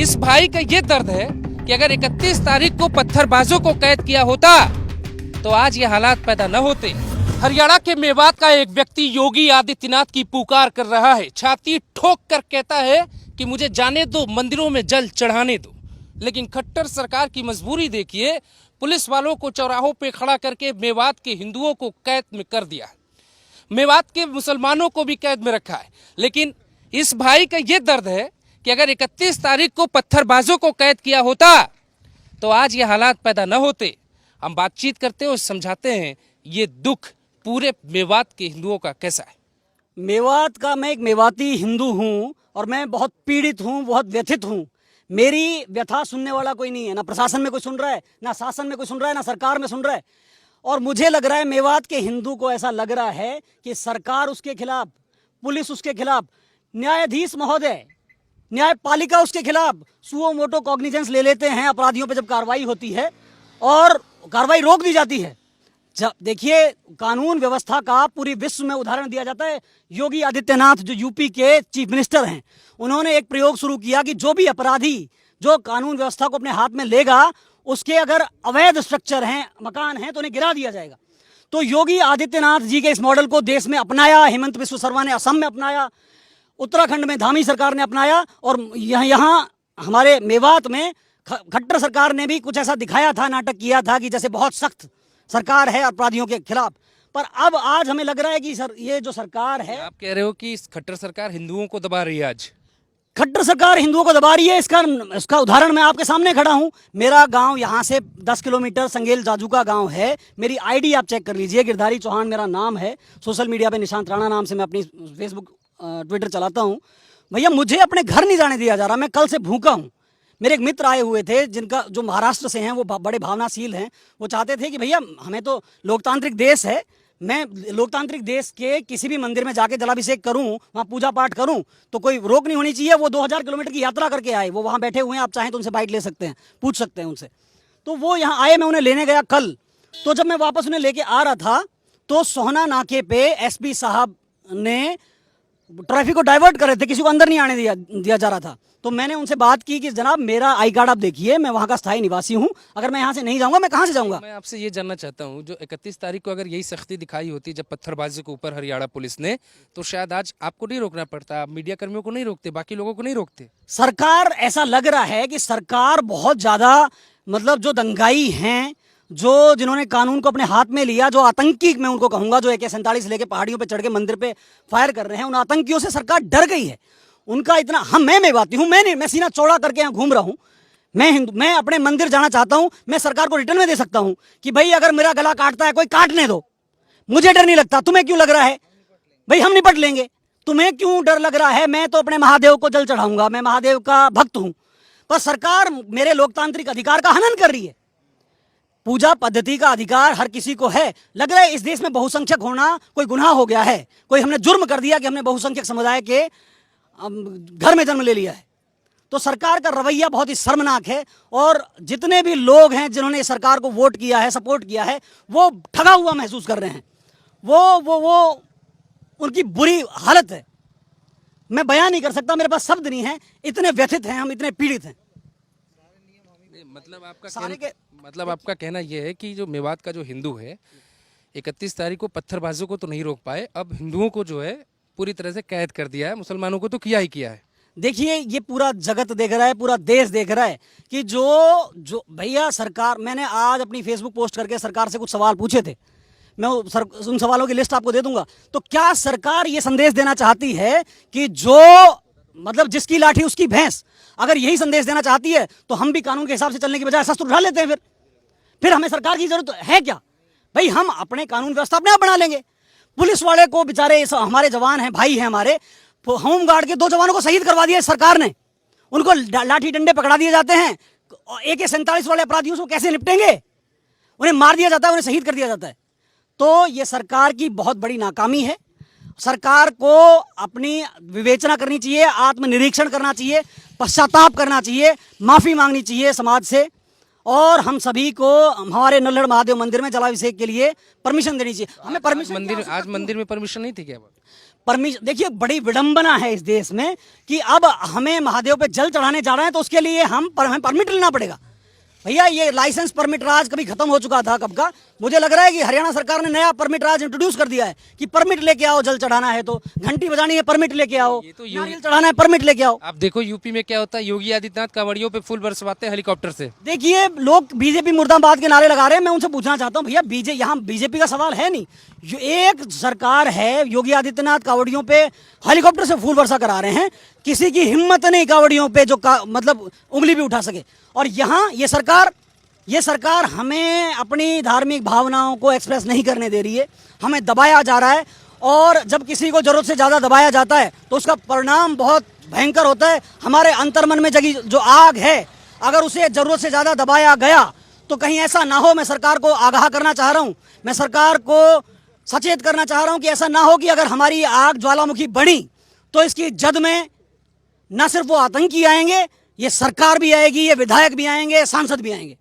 इस भाई का ये दर्द है कि अगर 31 तारीख को पत्थरबाजों को कैद किया होता तो आज ये हालात पैदा न होते। हरियाणा के मेवात का एक व्यक्ति योगी आदित्यनाथ की पुकार कर रहा है, छाती ठोक कर कहता है कि मुझे जाने दो, मंदिरों में जल चढ़ाने दो। लेकिन खट्टर सरकार की मजबूरी देखिए, पुलिस वालों को चौराहों पे खड़ा करके मेवात के हिंदुओं को कैद में कर दिया, मेवात के मुसलमानों को भी कैद में रखा है। लेकिन इस भाई का ये दर्द है कि अगर 31 तारीख को पत्थरबाजों को कैद किया होता तो आज ये हालात पैदा न होते। हम बातचीत करते हैं और समझाते हैं ये दुख पूरे मेवात के हिंदुओं का कैसा है। मेवात का मैं एक मेवाती हिंदू हूँ और मैं बहुत पीड़ित हूँ, बहुत व्यथित हूँ। मेरी व्यथा सुनने वाला कोई नहीं है, ना प्रशासन में कोई सुन रहा है, ना शासन में कोई सुन रहा है, ना सरकार में सुन रहा है। और मुझे लग रहा है मेवात के हिंदू को ऐसा लग रहा है कि सरकार उसके खिलाफ, पुलिस उसके खिलाफ, न्यायाधीश महोदय, न्यायपालिका उसके खिलाफ सुओ मोटो कॉग्निजेंस ले लेते हैं अपराधियों पर जब कार्रवाई होती है और कार्रवाई रोक दी जाती है। जब देखिए कानून व्यवस्था का पूरी विश्व में उदाहरण दिया जाता है। योगी आदित्यनाथ जो यूपी के चीफ मिनिस्टर हैं, उन्होंने एक प्रयोग शुरू किया कि जो भी अपराधी जो कानून व्यवस्था को अपने हाथ में लेगा, उसके अगर अवैध स्ट्रक्चर हैं, मकान हैं, तो उन्हें गिरा दिया जाएगा। तो योगी आदित्यनाथ जी के इस मॉडल को देश में अपनाया, हेमंत बिस्व शर्मा ने असम में अपनाया, उत्तराखंड में धामी सरकार ने अपनाया और यहाँ हमारे मेवात में खट्टर सरकार ने भी कुछ ऐसा दिखाया था, नाटक किया था कि जैसे बहुत सख्त सरकार है अपराधियों के खिलाफ। पर अब आज हमें लग रहा है कि सर ये जो सरकार है, आप कह रहे हो कि खट्टर सरकार हिंदुओं को दबा रही है। आज खट्टर सरकार हिंदुओं को दबा रही है। इसका उदाहरण मैं आपके सामने खड़ा हूं। मेरा गांव यहाँ से 10 किलोमीटर संगेल जाजू का गांव है। मेरी आईडी आप चेक कर लीजिए, गिरधारी चौहान मेरा नाम है। सोशल मीडिया पे निशांत राणा नाम से मैं अपनी फेसबुक ट्विटर चलाता हूँ। भैया मुझे अपने घर नहीं जाने दिया जा रहा, मैं कल से भूखा हूँ। मेरे एक मित्र आए हुए थे जिनका जो महाराष्ट्र से हैं, वो बड़े भावनाशील हैं। वो चाहते थे कि भैया हमें तो लोकतांत्रिक देश है, मैं लोकतांत्रिक देश के किसी भी मंदिर में जाके जलाभिषेक करूं, वहाँ पूजा पाठ करूं, तो कोई रोक नहीं होनी चाहिए। वो 2000 किलोमीटर की यात्रा करके आए, वो वहाँ बैठे हुए हैं, आप चाहें तो उनसे बाइट ले सकते हैं, पूछ सकते हैं उनसे। तो वो यहाँ आए, मैं उन्हें लेने गया कल। तो जब मैं वापस उन्हें लेके आ रहा था तो सोहना नाके पे एसपी साहब ने ट्रैफिक को डाइवर्ट कर रहे थे, किसी को अंदर नहीं आने दिया जा रहा था। तो मैंने उनसे बात की कि जनाब मेरा आई कार्ड आप देखिए, मैं वहाँ का स्थायी निवासी हूँ, अगर मैं यहाँ से नहीं जाऊँगा मैं कहाँ से जाऊँगा। मैं आपसे ये जानना चाहता हूँ, जो 31 तारीख को अगर यही सख्ती दिखाई होती जब पत्थरबाजी के ऊपर हरियाणा पुलिस ने, तो शायद आज आपको नहीं रोकना पड़ता, मीडिया कर्मियों को नहीं रोकते, बाकी लोगों को नहीं रोकते। सरकार, ऐसा लग रहा है कि सरकार बहुत ज्यादा, मतलब जो दंगाई हैं, जो जिन्होंने कानून को अपने हाथ में लिया, जो आतंकी मैं उनको कहूंगा, जो AK-47 लेके पहाड़ियों पे चढ़ के मंदिर पे फायर कर रहे हैं, उन आतंकियों से सरकार डर गई है। उनका इतना, मैं मेवाती हूँ, मैं सीना चौड़ा करके यहाँ घूम रहा हूँ, मैं हिंदू, मैं अपने मंदिर जाना चाहता हूँ। मैं सरकार को रिटर्न में दे सकता हूँ कि भाई अगर मेरा गला काटता है कोई काटने दो, मुझे डर नहीं लगता। तुम्हें क्यों लग रहा है? भाई हम निपट लेंगे, तुम्हें क्यों डर लग रहा है? मैं तो अपने महादेव को जल चढ़ाऊंगा, मैं महादेव का भक्त हूँ। पर सरकार मेरे लोकतांत्रिक अधिकार का हनन कर रही है। पूजा पद्धति का अधिकार हर किसी को है। लग रहा है इस देश में बहुसंख्यक होना कोई गुनाह हो गया है, कोई हमने जुर्म कर दिया कि हमने बहुसंख्यक समुदाय के घर में जन्म ले लिया है। तो सरकार का रवैया बहुत ही शर्मनाक है और जितने भी लोग हैं जिन्होंने सरकार को वोट किया है, सपोर्ट किया है, वो ठगा हुआ महसूस कर रहे हैं। वो उनकी बुरी हालत है, मैं बयान नहीं कर सकता, मेरे पास शब्द नहीं है, इतने व्यथित हैं हम, इतने पीड़ित हैं। मतलब आपका कहना यह है कि जो मेवात का जो हिंदू है, 31 तारीख को पत्थरबाजों को तो नहीं रोक पाए, अब हिंदुओं को जो है पूरी तरह से कैद कर दिया है, मुसलमानों को तो किया ही किया है। देखिए ये पूरा जगत देख रहा है, पूरा देश देख रहा है कि जो भैया सरकार, मैंने आज अपनी फेसबुक पोस्ट करके सरकार से कुछ सवाल पूछे थे, मैं उन सवालों की लिस्ट आपको दे दूंगा। तो क्या सरकार ये संदेश देना चाहती है कि जो, मतलब जिसकी लाठी उसकी भैंस, अगर यही संदेश देना चाहती है तो हम भी कानून के हिसाब से चलने की बजाय शस्त्र उठा लेते हैं। फिर हमें सरकार की जरूरत है क्या? भाई हम अपने कानून व्यवस्था अपने आप बना लेंगे। पुलिस वाले को बेचारे, हमारे जवान हैं, भाई हैं हमारे, होमगार्ड के 2 जवानों को शहीद करवा दिया सरकार ने, उनको लाठी डंडे पकड़ा दिए जाते हैं। AK-47 वाले अपराधियों से कैसे निपटेंगे? उन्हें मार दिया जाता है, उन्हें शहीद कर दिया जाता है। तो ये सरकार की बहुत बड़ी नाकामी है। सरकार को अपनी विवेचना करनी चाहिए, आत्मनिरीक्षण करना चाहिए, पश्चाताप करना चाहिए, माफी मांगनी चाहिए समाज से, और हम सभी को हमारे नल्लड़ महादेव मंदिर में जलाभिषेक के लिए परमिशन देनी चाहिए। हमें परमिशन, आज मंदिर में परमिशन नहीं थी क्या? परमिशन, देखिए बड़ी विडंबना है इस देश में कि अब हमें महादेव पे जल चढ़ाने जा रहे हैं तो उसके लिए हमें परमिट लेना पड़ेगा। भैया ये लाइसेंस परमिट राज कभी खत्म हो चुका था कब का। मुझे लग रहा है कि हरियाणा सरकार ने नया परमिट राज इंट्रोड्यूस कर दिया है कि परमिट लेके आओ, जल चढ़ाना है तो, घंटी बजानी है परमिट लेके आओ, ये तो नारियल चढ़ाना है परमिट लेके आओ। आप देखो यूपी में क्या होता है, योगी आदित्यनाथ कांवड़ियों पे फूल बरसवाते हैं हेलीकॉप्टर से। देखिए लोग बीजेपी मुर्दाबाद के नारे लगा रहे हैं, मैं उनसे पूछना चाहता हूं भैया यहाँ बीजेपी का सवाल है नहीं, एक सरकार है, योगी आदित्यनाथ कांवड़ियों पे हेलीकॉप्टर से फूल वर्षा करा रहे हैं, किसी की हिम्मत नहीं कांवड़ियों पे जो मतलब उंगली भी उठा सके। और यहाँ ये सरकार हमें अपनी धार्मिक भावनाओं को एक्सप्रेस नहीं करने दे रही है, हमें दबाया जा रहा है। और जब किसी को जरूरत से ज़्यादा दबाया जाता है तो उसका परिणाम बहुत भयंकर होता है। हमारे अंतर्मन में जगी जो आग है, अगर उसे ज़रूरत से ज़्यादा दबाया गया तो कहीं ऐसा ना हो। मैं सरकार को आगाह करना चाह रहा हूँ, मैं सरकार को सचेत करना चाह रहा हूँ कि ऐसा ना हो कि अगर हमारी आग ज्वालामुखी बढ़ी तो इसकी जद में न सिर्फ वो आतंकी आएंगे, ये सरकार भी आएगी, ये विधायक भी आएंगे, सांसद भी आएंगे।